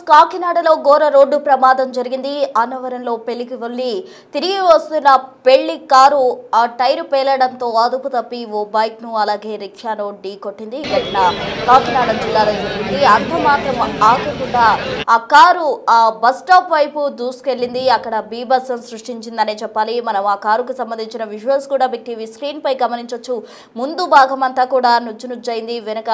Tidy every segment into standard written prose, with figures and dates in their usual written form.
కాకినాడలో ఘోర రోడ్డు ప్రమాదం జరిగింది. అన్నవరంలో పెళ్లికి వెళ్లి తిరిగి వస్తున్న పెళ్లి కారు ఆ టైరు పేలడంతో అదుపు తప్పి ఓ బైక్ ను అలాగే రిక్షాను ఢీకొట్టింది. ఘటన కాకినాడ జిల్లాలో జరిగింది. అంత మాత్రం ఆగకుండా ఆ కారు ఆ బస్ స్టాప్ వైపు దూసుకెళ్లింది. అక్కడ బీభత్సం సృష్టించిందనే చెప్పాలి. మనం ఆ కారుకు సంబంధించిన విజువల్స్ కూడా బిగ్ టీవీ స్క్రీన్ పై గమనించవచ్చు. ముందు భాగం అంతా కూడా నుజ్జు నుజ్జైంది. వెనక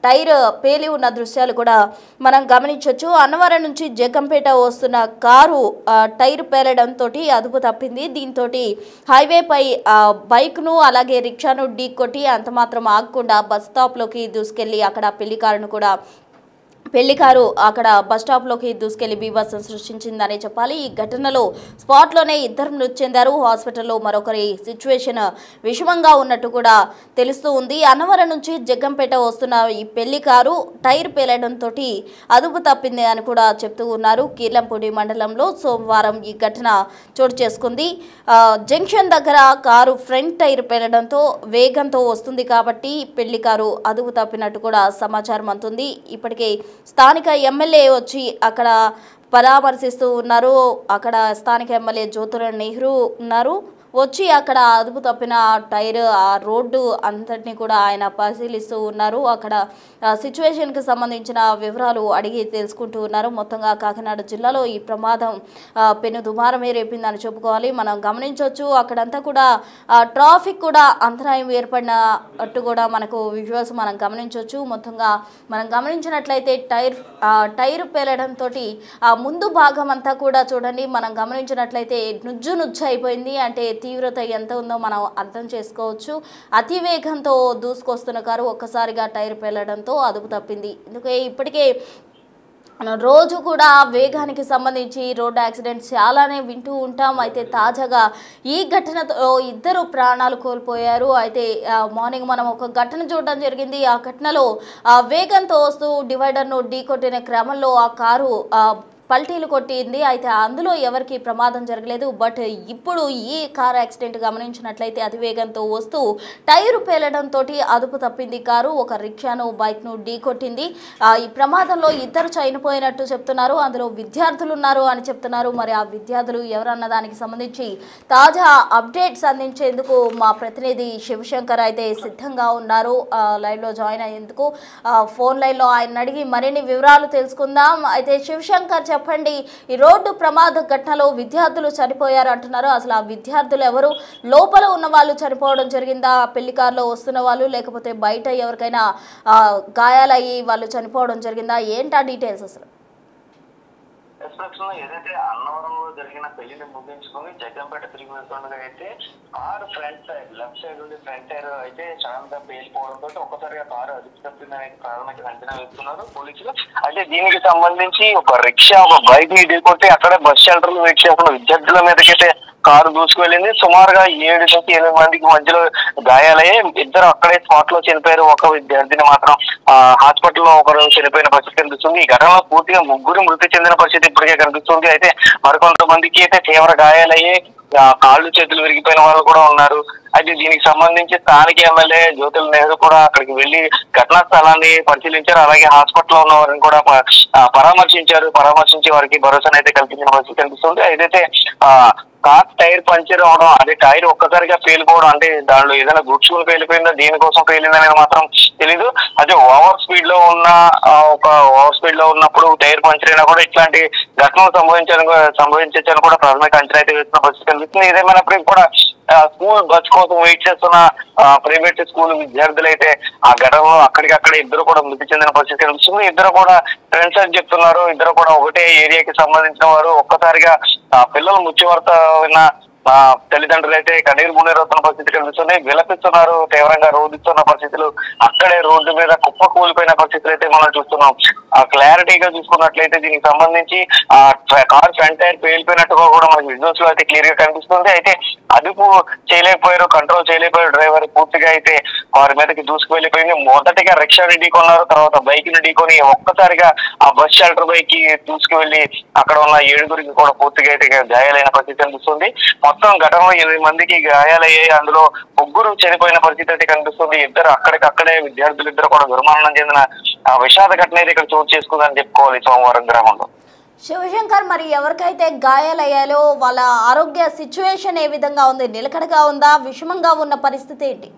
టైర్ పేలి ఉన్న దృశ్యాలు కూడా మనం గమనించవచ్చు. అన్నవరం నుంచి జగ్గంపేట వస్తున్న కారు టైర్ పేలడంతో అదుపు తప్పింది. దీంతో హైవేపై బైక్ను అలాగే రిక్షాను ఢీకొట్టి అంత మాత్రం ఆగకుండా బస్ స్టాప్లోకి దూసుకెళ్లి అక్కడ పెళ్లి కారు అక్కడ బస్ స్టాప్లోకి దూసుకెళ్లి బీభత్సం సృష్టించిందనే చెప్పాలి. ఈ ఘటనలో స్పాట్లోనే ఇద్దరు మృతి చెందారు. హాస్పిటల్లో మరొకరి సిచ్యువేషన్ విషమంగా ఉన్నట్టు కూడా తెలుస్తూ ఉంది. అన్నవరం నుంచి జగ్గంపేట వస్తున్న ఈ పెళ్లి కారు టైర్ పేలడంతో అదుపు తప్పింది అని కూడా చెప్తూ ఉన్నారు. కీర్లంపూడి మండలంలో సోమవారం ఈ ఘటన చోటు చేసుకుంది. జంక్షన్ దగ్గర కారు ఫ్రంట్ టైర్ పేలడంతో వేగంతో వస్తుంది కాబట్టి పెళ్లి కారు అదుపు తప్పినట్టు కూడా సమాచారం అందుతుంది. ఇప్పటికే స్థానిక ఎమ్మెల్యే వచ్చి అక్కడ పరామర్శిస్తూ ఉన్నారు. అక్కడ స్థానిక ఎమ్మెల్యే జ్యోతిరావు నెహ్రూ ఉన్నారు. వచ్చి అక్కడ అదుపు తప్పిన టైర్ ఆ రోడ్డు అంతటిని కూడా ఆయన పరిశీలిస్తూ ఉన్నారు. అక్కడ సిచ్యువేషన్కి సంబంధించిన వివరాలు అడిగి తెలుసుకుంటూ ఉన్నారు. మొత్తంగా కాకినాడ జిల్లాలో ఈ ప్రమాదం పెను దుమారమే రేపిందని చెప్పుకోవాలి. మనం గమనించవచ్చు. అక్కడంతా కూడా ట్రాఫిక్ కూడా అంతరాయం ఏర్పడినట్టు కూడా మనకు విజువల్స్ మనం గమనించవచ్చు. మొత్తంగా మనం గమనించినట్లయితే టైర్ పేలడంతో ముందు భాగం అంతా కూడా చూడండి మనం గమనించినట్లయితే నుజ్జు అయిపోయింది. అంటే తీవ్రత ఎంత ఉందో మనం అర్థం చేసుకోవచ్చు. అతి వేగంతో దూసుకొస్తున్న కారు ఒక్కసారిగా టైర్ పేలడంతో అదుపు తప్పింది. ఎందుకంటే ఇప్పటికే రోజు కూడా వేగానికి సంబంధించి రోడ్డు యాక్సిడెంట్స్ చాలానే వింటూ ఉంటాం. అయితే తాజాగా ఈ ఘటనతో ఇద్దరు ప్రాణాలు కోల్పోయారు. అయితే మార్నింగ్ మనం ఒక ఘటన చూడడం జరిగింది. ఆ ఘటనలో వేగంతో వస్తూ డివైడర్ను ఢీకొట్టిన క్రమంలో ఆ కారు పల్టీలు కొట్టింది. అయితే అందులో ఎవరికి ప్రమాదం జరగలేదు. బట్ ఇప్పుడు ఈ కార్ యాక్సిడెంట్ గమనించినట్లయితే అతివేగంతో వస్తూ టైరు పేలడంతో అదుపు తప్పింది కారు. ఒక రిక్షాను బైక్ను ఢీకొట్టింది. ఈ ప్రమాదంలో ఇద్దరు చనిపోయినట్టు చెప్తున్నారు. అందులో విద్యార్థులు ఉన్నారు అని చెప్తున్నారు. మరి ఆ విద్యార్థులు ఎవరన్న దానికి సంబంధించి తాజా అప్డేట్స్ అందించేందుకు మా ప్రతినిధి శివశంకర్ అయితే సిద్ధంగా ఉన్నారు. లైవ్లో జాయిన్ అయ్యేందుకు ఫోన్ లైన్లో ఆయన అడిగి మరిన్ని వివరాలు తెలుసుకుందాం. అయితే శివశంకర్ చెప్పండి, ఈ రోడ్డు ప్రమాద ఘటనలో విద్యార్థులు చనిపోయారు అంటున్నారు. అసలు ఆ విద్యార్థులు ఎవరు? లోపల ఉన్న వాళ్ళు చనిపోవడం జరిగిందా? పెళ్లి కారులో వస్తున్న వాళ్ళు, లేకపోతే బయట ఎవరికైనా గాయాలయ్యి వాళ్ళు చనిపోవడం జరిగిందా? ఏంటా డీటెయిల్స్ అసలు? ఏదైతే అన్నవరంలో జరిగిన పెళ్లిని ముగించుకుని జగ్గంపేట తిరిగి వెళ్తుండగా అయితే car front side left side నుండి ఫ్రంట్ టైర్ అయితే సడన్ గా పేలిపోవడంతో ఒక్కసారిగా కారు అదుపు తప్పిందని ప్రాథమిక అంచనా వేస్తున్నారు పోలీసులు. అయితే దీనికి సంబంధించి ఒక రిక్షా ఒక బైక్ ని ఢీకొట్టి అక్కడే బస్ షెల్టర్ లో వెయిట్ చేస్తున్న విద్యార్థుల మీదకైతే కారు దూసుకువెళ్ళింది. సుమారుగా 7 నుంచి 8 మందికి మధ్యలో గాయాలయ్యి ఇద్దరు అక్కడే స్పాట్ లో చనిపోయారు. ఒక విద్యార్థిని మాత్రం హాస్పిటల్లో ఒకరు చనిపోయిన పరిస్థితి కనిపిస్తుంది. ఈ ఘటనలో పూర్తిగా 3 మృతి చెందిన పరిస్థితి ఇప్పటికే కనిపిస్తుంది. అయితే మరికొంతమందికి అయితే తీవ్ర గాయాలయ్యి కాళ్ళు చేతులు విరిగిపోయిన వాళ్ళు కూడా ఉన్నారు. అయితే దీనికి సంబంధించి స్థానిక ఎమ్మెల్యే జ్యోతిరావు నెహ్రూ కూడా అక్కడికి వెళ్లి ఘటనా స్థలాన్ని పరిశీలించారు. అలాగే హాస్పిటల్లో ఉన్న వారిని కూడా పరామర్శించి వారికి భరోసానైతే కల్పించిన పరిస్థితి కనిపిస్తుంది. ఏదైతే కార్ టైర్ పంచర్ అవడం, అదే టైర్ ఒక్కసారిగా పేలిపోవడం, అంటే దానిలో ఏదైనా గుడ్చుకుని పేలిపోయిందో దేనికోసం పేలిందనేది మాత్రం తెలీదు. అదే ఓవర్ స్పీడ్ లో ఉన్నప్పుడు టైర్ పంచర్ అయినా కూడా ఇట్లాంటి ఘటనలు సంభవించని కూడా ప్రాథమిక అంచనా అయితే వేస్తున్న పరిస్థితి కనిపిస్తుంది. ఏదేమైనప్పటికీ కూడా స్కూల్ బస్ కోసం వెయిట్ చేస్తున్న ప్రైవేట్ స్కూల్ విద్యార్థులు అయితే ఆ ఘటనలో అక్కడికక్కడే ఇద్దరు కూడా మృతి చెందిన పరిస్థితి కనిపిస్తుంది. ఇద్దరు కూడా ఫ్రెండ్స్ అని చెప్తున్నారు. ఇద్దరు కూడా ఒకటే ఏరియాకి సంబంధించిన వారు. ఒక్కసారిగా పిల్లలు మృత్యువార్త విన్న తల్లిదండ్రులు అయితే కన్నీరు మున్నీరవుతున్న పరిస్థితి కనిపిస్తుంది. విలపిస్తున్నారు, తీవ్రంగా రోధిస్తున్న పరిస్థితులు, అక్కడే రోడ్డు మీద కుప్ప కూలిపోయిన పరిస్థితులు అయితే మనం చూస్తున్నాం. క్లారిటీగా చూసుకున్నట్లయితే దీనికి సంబంధించి కార్ ఫ్రంట్ టైర్ పేలిపోయినట్టుగా కూడా మనకి విజువల్స్ లో అయితే క్లియర్ గా కనిపిస్తుంది. అయితే అదుపు చేయలేకపోయారు, కంట్రోల్ చేయలేకపోయారు డ్రైవర్. పూర్తిగా అయితే వారి మీదకి దూసుకు వెళ్ళిపోయింది. మొదటిగా రిక్షాని ఢీకొన్నారు, తర్వాత బైక్ ని ఢీకొని ఒక్కసారిగా ఆ బస్ షెల్టర్ బైక్ కి దూసుకువెళ్లి అక్కడ ఉన్న 7గురికి కూడా పూర్తిగా అయితే గాయాలైన పరిస్థితి కనిపిస్తుంది. మొత్తం ఘటనలో 8 మందికి గాయాలయ్యాయి. అందులో 3 చనిపోయిన పరిస్థితి అయితే కనిపిస్తుంది. ఇద్దరు అక్కడికక్కడే విద్యార్థులు ఇద్దరు కూడా దుర్మరణం చెందిన విషాద ఘటన అయితే ఇక్కడ చోటు చేసుకుందని చెప్పుకోవాలి సోమవారం గ్రామంలో. శివశంకర్, మరి ఎవరికైతే గాయాలయ్యాలో వాళ్ళ ఆరోగ్య సిచ్యువేషన్ ఏ విధంగా ఉంది? నిలకడగా ఉందా? విషమంగా ఉన్న పరిస్థితి ఏంటి?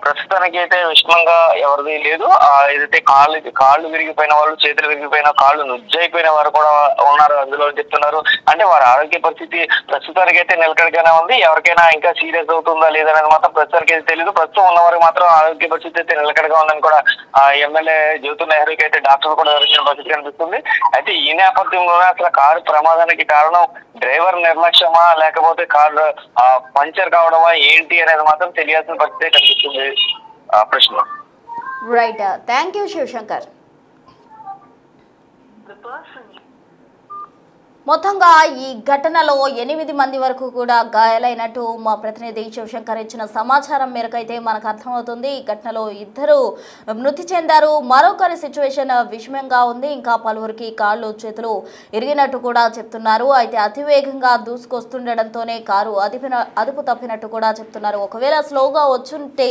ప్రస్తుతానికి అయితే విషమంగా ఎవరిది లేదు. ఏదైతే కాళ్ళు విరిగిపోయిన వాళ్ళు, చేతులు విరిగిపోయిన, కాళ్ళు నుజ్జైపోయిన వారు కూడా ఉన్నారు అందులో చెప్తున్నారు. అంటే వారి ఆరోగ్య పరిస్థితి ప్రస్తుతానికి అయితే నిలకడగానే ఉంది. ఎవరికైనా ఇంకా సీరియస్ అవుతుందా లేదనేది మాత్రం ప్రస్తుతానికి అయితే తెలియదు. ప్రస్తుతం ఉన్న వారికి మాత్రం ఆరోగ్య పరిస్థితి అయితే నిలకడగా ఉందని కూడా ఎమ్మెల్యే జ్యోతి నెహ్రూకి అయితే డాక్టర్ కూడా వివరించిన పరిస్థితి కనిపిస్తుంది. అయితే ఈ నేపథ్యంలోనే అసలు కారు ప్రమాదానికి కారణం డ్రైవర్ నిర్లక్ష్యమా లేకపోతే కారు పంచర్ కావడమా ఏంటి అనేది మాత్రం తెలియాల్సిన పరిస్థితి కనిపిస్తుంది. ప్రశ్న. Right, thank you Shivashankar. మొత్తంగా ఈ ఘటనలో 8 మంది వరకు కూడా గాయాలైనట్టు మా ప్రతినిధి శివశంకర్ ఇచ్చిన సమాచారం మేరకైతే మనకు అర్థమవుతుంది. ఈ ఘటనలో 2 మృతి చెందారు. మరొకరి సిచ్యువేషన్ విషమంగా ఉంది. ఇంకా పలువురికి కాళ్ళు చేతులు ఇరిగినట్టు కూడా చెప్తున్నారు. అయితే అతివేగంగా దూసుకొస్తుండడంతోనే కారు అదుపు తప్పినట్టు కూడా చెప్తున్నారు. ఒకవేళ స్లోగా వచ్చుంటే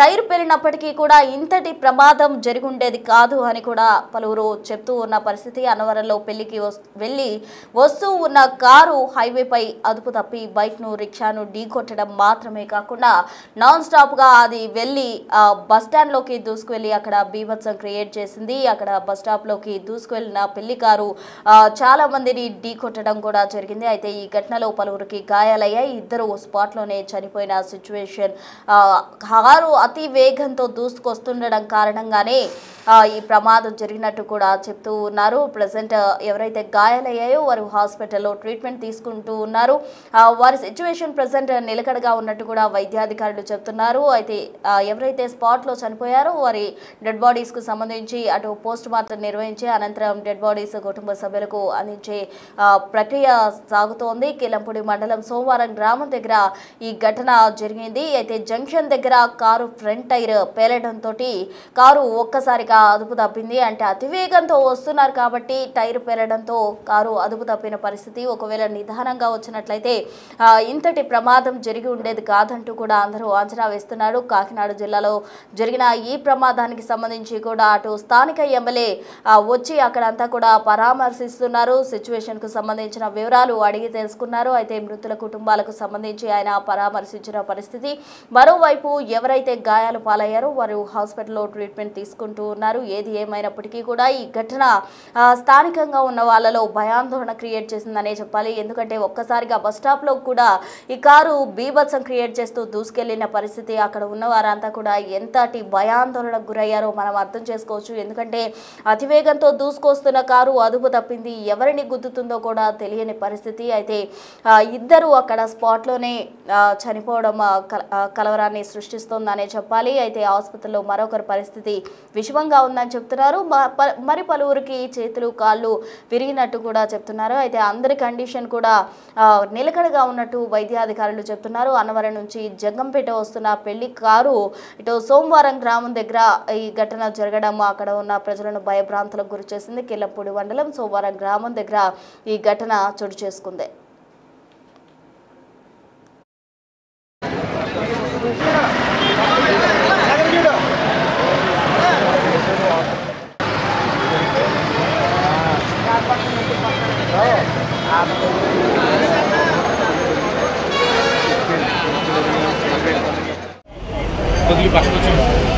టైర్ పేలినప్పటికీ కూడా ఇంతటి ప్రమాదం జరిగి ఉండేది కాదు అని కూడా పలువురు చెప్తూ ఉన్న పరిస్థితి. అన్నవరంలో పెళ్లికి వెళ్ళి వస్తూ ఉన్న కారు హైవేపై అదుపు తప్పి బైక్ను, రిక్షాను ఢీకొట్టడం మాత్రమే కాకుండా నాన్ స్టాప్గా అది వెళ్ళి బస్టాండ్లోకి దూసుకువెళ్ళి అక్కడ బీభత్సం క్రియేట్ చేసింది. అక్కడ బస్ స్టాప్లోకి దూసుకువెళ్ళిన పెళ్లి కారు చాలా మందిని ఢీకొట్టడం కూడా జరిగింది. అయితే ఈ ఘటనలో పలువురికి గాయాలయ్యాయి. 2 స్పాట్లోనే చనిపోయిన సిచ్యువేషన్. కారు అతి వేగంతో దూసుకొస్తుండడం కారణంగానే ఈ ప్రమాదం జరిగినట్టు కూడా చెప్తూ ఉన్నారు. ప్రజెంట్ ఎవరైతే గాయాలయ్యాయో వారు హాస్పిటల్లో ట్రీట్మెంట్ తీసుకుంటూ ఉన్నారు. వారి సిచ్యువేషన్ ప్రజెంట్ నిలకడగా ఉన్నట్టు కూడా వైద్యాధికారులు చెప్తున్నారు. అయితే ఎవరైతే స్పాట్లో చనిపోయారో వారి డెడ్ బాడీస్కు సంబంధించి అటు పోస్ట్ మార్టం నిర్వహించి అనంతరం డెడ్ బాడీస్ కుటుంబ సభ్యులకు అందించే ప్రక్రియ సాగుతోంది. కిలంపూడి మండలం సోమవారం గ్రామం దగ్గర ఈ ఘటన జరిగింది. అయితే జంక్షన్ దగ్గర కారు ఫ్రంట్ టైర్ పేలడంతో కారు ఒక్కసారిగా అదుపు తప్పింది. అంటే అతివేగంతో వస్తున్నారు కాబట్టి టైర్ పేలడంతో కారు అదుపు తప్పిన పరిస్థితి. ఒకవేళ నిదానంగా వచ్చినట్లయితే ఇంతటి ప్రమాదం జరిగి ఉండేది కాదంటూ కూడా అందరూ అంచనా వేస్తున్నారు. కాకినాడ జిల్లాలో జరిగిన ఈ ప్రమాదానికి సంబంధించి కూడా అటు స్థానిక ఎమ్మెల్యే వచ్చి అక్కడంతా కూడా పరామర్శిస్తున్నారు. సిచ్యువేషన్కు సంబంధించిన వివరాలు అడిగి తెలుసుకున్నారు. అయితే మృతుల కుటుంబాలకు సంబంధించి ఆయన పరామర్శించిన పరిస్థితి. మరోవైపు ఎవరైతే గాయాలు పాలయ్యారో వారు హాస్పిటల్లో ట్రీట్మెంట్ తీసుకుంటూ ఉన్నారు. ఏది ఏమైనప్పటికీ కూడా ఈ ఘటన స్థానికంగా ఉన్న వాళ్ళలో భయాందోళన క్రియేట్ చేసిందనే చెప్పాలి. ఎందుకంటే ఒక్కసారిగా బస్ స్టాప్లో కూడా ఈ కారు బీభత్సం క్రియేట్ చేస్తూ దూసుకెళ్లిన పరిస్థితి. అక్కడ ఉన్న వారంతా కూడా ఎంతటి భయాందోళనకు గురయ్యారో మనం అర్థం చేసుకోవచ్చు. ఎందుకంటే అతివేగంతో దూసుకొస్తున్న కారు అదుపు తప్పింది. ఎవరిని గుద్దుతుందో కూడా తెలియని పరిస్థితి. అయితే 2 అక్కడ స్పాట్లోనే చనిపోవడం కలవరాన్ని సృష్టిస్తోందనే చెప్పాలి. అయితే ఆసుపత్రిలో మరొకరి పరిస్థితి విషమంగా ఉందని చెప్తున్నారు. మరి పలువురికి చేతులు కాళ్ళు విరిగినట్టు కూడా చెప్తున్నారు. అయితే అందరి కండిషన్ కూడా నిలకడగా ఉన్నట్టు వైద్యాధికారులు చెప్తున్నారు. అన్నవరం నుంచి జగ్గంపేట వస్తున్న పెళ్లి కారు ఇటు సోమవారం గ్రామం దగ్గర ఈ ఘటన జరగడం అక్కడ ఉన్న ప్రజలను భయభ్రాంతులకు గురి చేసింది. కిలంపూడి మండలం సోమవారం గ్రామం దగ్గర ఈ ఘటన చోటు చేసుకుంది. बदली